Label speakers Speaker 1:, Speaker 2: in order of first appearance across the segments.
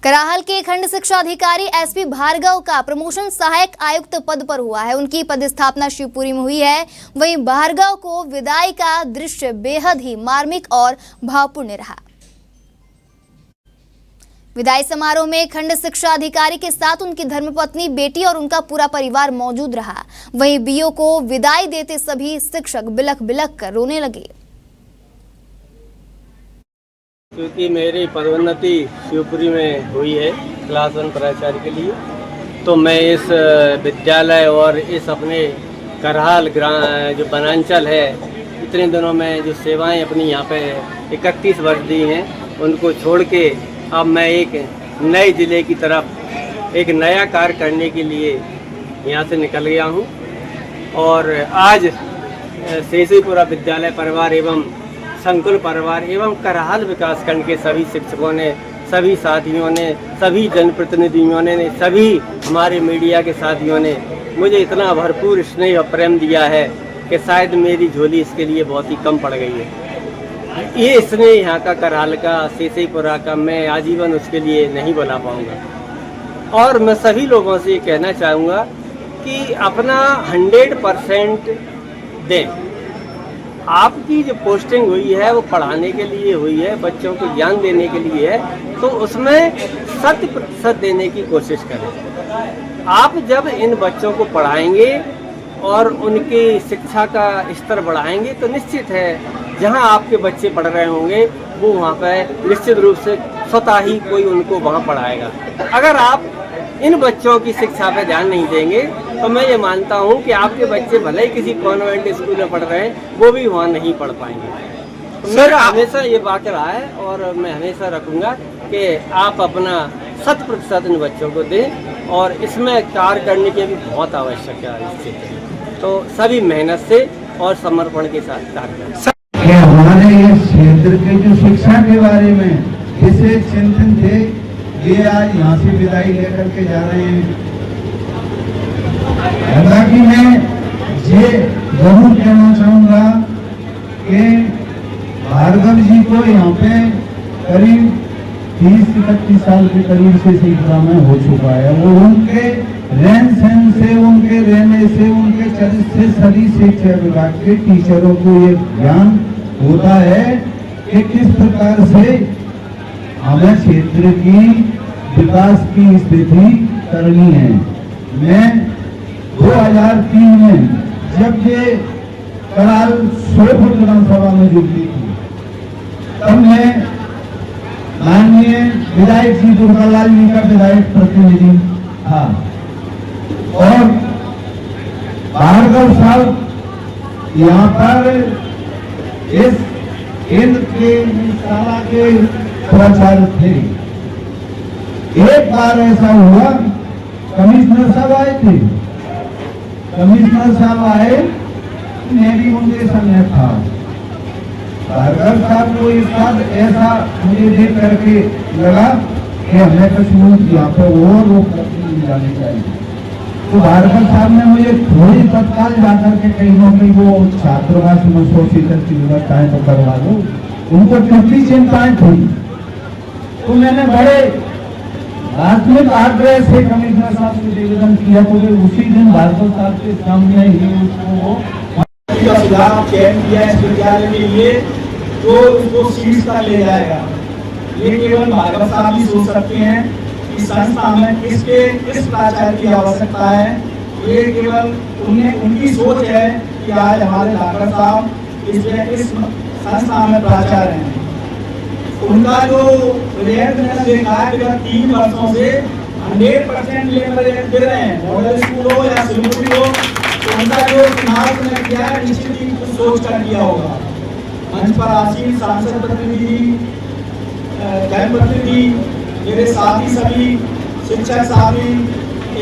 Speaker 1: कराहल के खंड शिक्षा अधिकारी एसपी भार्गव का प्रमोशन सहायक आयुक्त पद पर हुआ है। उनकी पदस्थापना शिवपुरी में हुई है। वहीं भार्गव को विदाई का दृश्य बेहद ही मार्मिक और भावपूर्ण रहा। विदाई समारोह में खंड शिक्षा अधिकारी के साथ उनकी धर्मपत्नी, बेटी और उनका पूरा परिवार मौजूद रहा। वहीं बीओ को विदाई देते सभी शिक्षक बिलख बिलख कर रोने लगे।
Speaker 2: क्योंकि मेरी पदोन्नति शिवपुरी में हुई है क्लास 1 प्राचार्य के लिए, तो मैं इस विद्यालय और इस अपने कराहल जो वनांचल है, इतने दिनों में जो सेवाएं अपनी यहाँ पे 31 वर्ष दी हैं, उनको छोड़ के अब मैं एक नए ज़िले की तरफ एक नया कार्य करने के लिए यहाँ से निकल गया हूँ। और आज शेषीपुरा विद्यालय परिवार एवं संकुल परिवार एवं कराहल विकासखंड के सभी शिक्षकों ने, सभी साथियों ने, सभी जनप्रतिनिधियों ने, सभी हमारे मीडिया के साथियों ने मुझे इतना भरपूर स्नेह और प्रेम दिया है कि शायद मेरी झोली इसके लिए बहुत ही कम पड़ गई है। ये स्नेह यहाँ का कराहल का, शेषीपुरा का मैं आजीवन उसके लिए नहीं भुला पाऊँगा। और मैं सभी लोगों से ये कहना चाहूँगा कि अपना 100% दें। आपकी जो पोस्टिंग हुई है वो पढ़ाने के लिए हुई है, बच्चों को ज्ञान देने के लिए है, तो उसमें 100% देने की कोशिश करें। आप जब इन बच्चों को पढ़ाएंगे और उनकी शिक्षा का स्तर बढ़ाएंगे तो निश्चित है जहां आपके बच्चे पढ़ रहे होंगे वो वहां पर निश्चित रूप से स्वतः ही कोई उनको वहां पढ़ाएगा। अगर आप इन बच्चों की शिक्षा पे ध्यान नहीं देंगे तो मैं ये मानता हूँ कि आपके बच्चे भले ही किसी कॉन्वेंट स्कूल में पढ़ रहे हैं, वो भी वहाँ नहीं पढ़ पाएंगे। तो मेरा हमेशा ये बात रहा है और मैं हमेशा रखूँगा कि आप अपना 100% इन बच्चों को दें और इसमें कार्य करने की भी बहुत आवश्यकता है इस क्षेत्र में। तो सभी मेहनत से और समर्पण के साथ कार्य करें।
Speaker 3: हमारे ये क्षेत्र के जो शिक्षा के बारे में जिसे चिंतन थे, ये आज यहाँ से विदाई लेकर के जा रहे हैं। हालांकि मैं ये जरूर कहना चाहूँगा कि भार्गव जी को यहाँ पे करीब 30-31 साल के करीब से शिक्षा में हो चुका है। वो उनके रहन सहन से, उनके रहने से, उनके चरित्र से सभी शिक्षा विभाग के टीचरों को ये ज्ञान होता है कि किस प्रकार से हमें क्षेत्र की विकास की स्थिति करनी है। मैं 2003 में जब ये कराहल सोलपुर विधानसभा में जुड़ी थी, तब मैं माननीय विधायक श्री दुर्गालाल जी का विधायक प्रतिनिधि था और भार्गव साहब यहाँ पर इस केंद्र के शाला के प्राचार्य थे। एक बार ऐसा हुआ, कमिश्नर साहब आए थे, कमिश्नर साहब आए, मैं भी उनके संग था। भार्गव साहब को इस बात ऐसा मुझे देख करके लगा कि हमें कुछ यहाँ पर और वो नहीं जाने चाहिए। तो भार्गव साहब ने मुझे थोड़ी तत्काल जाकर के कहीं ना कहीं वो छात्रावास में 100 सीटर की व्यवस्थाएं तो करवा दो, उनको कितनी चिंताएं थी। तो मैंने बड़े प्राथमिक आग्रह से कमिश्नर साहब को निवेदन किया, तो वे उसी दिन भार्गव साहब के सामने ही उसको सुधार चयन किया इस विद्यालय के लिए, तो उसको शीर्ष तक ले जाएगा। ये केवल भार्गव साहब ही सोच सकते हैं कि संस्था में किस प्राचार्य की आवश्यकता है। ये केवल उनकी सोच है कि आज हमारे डॉक्टर साहब इस संस्था में प्राचार्य हैं। उनका जो रिजल्ट मैंने देखा है विगत 3 वर्षों से 100% लेवल दे रहे हैं, मॉडल स्कूल हो या शिवपुरी हो, तो उनका जो चुनाव ने किया है निश्चित ही कुछ सोच कर किया होगा। मंच पर आसीन सांसद प्रतिनिधि, जनप्रतिनिधि, मेरे साथी सभी शिक्षक साथी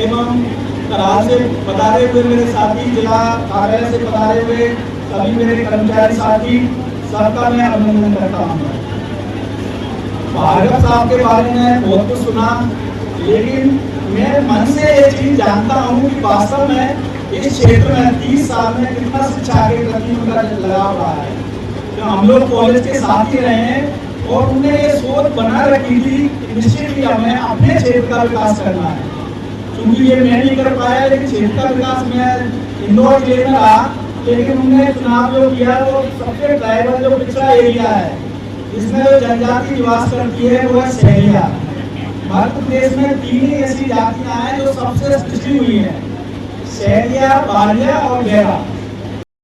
Speaker 3: एवं कराहल से पधारे हुए मेरे साथी, जिला कार्यालय से पधारे हुए सभी मेरे कर्मचारी साथी, सबका मैं अभिनंदन करता हूँ। भार्गव साहब के बारे में बहुत कुछ सुना, लेकिन मैं मन से ये चीज जानता हूँ कि वास्तव में इस क्षेत्र में 30 साल में कितना शिक्षा के प्रति उनका लगाव रहा है। तो हम लोग कॉलेज के साथ ही रहे हैं,
Speaker 4: और उन्होंने ये सोच बना रखी थी कि निश्चित ही हमें अपने क्षेत्र का विकास करना है। क्योंकि ये मैं नहीं कर पाया, लेकिन क्षेत्र का विकास मैं इंदौर जिले में रहा, लेकिन उन्होंने चुनाव जो किया वो सबसे ट्राइबल जो पिछड़ा एरिया है, जिसमें जो जनजाति निवास करती है वो है सहरिया। भारत प्रदेश में 3 ही ऐसी जातियां हैं जो सबसे पिछड़ी हुई हैं, सहरिया, बालिया और गैरा।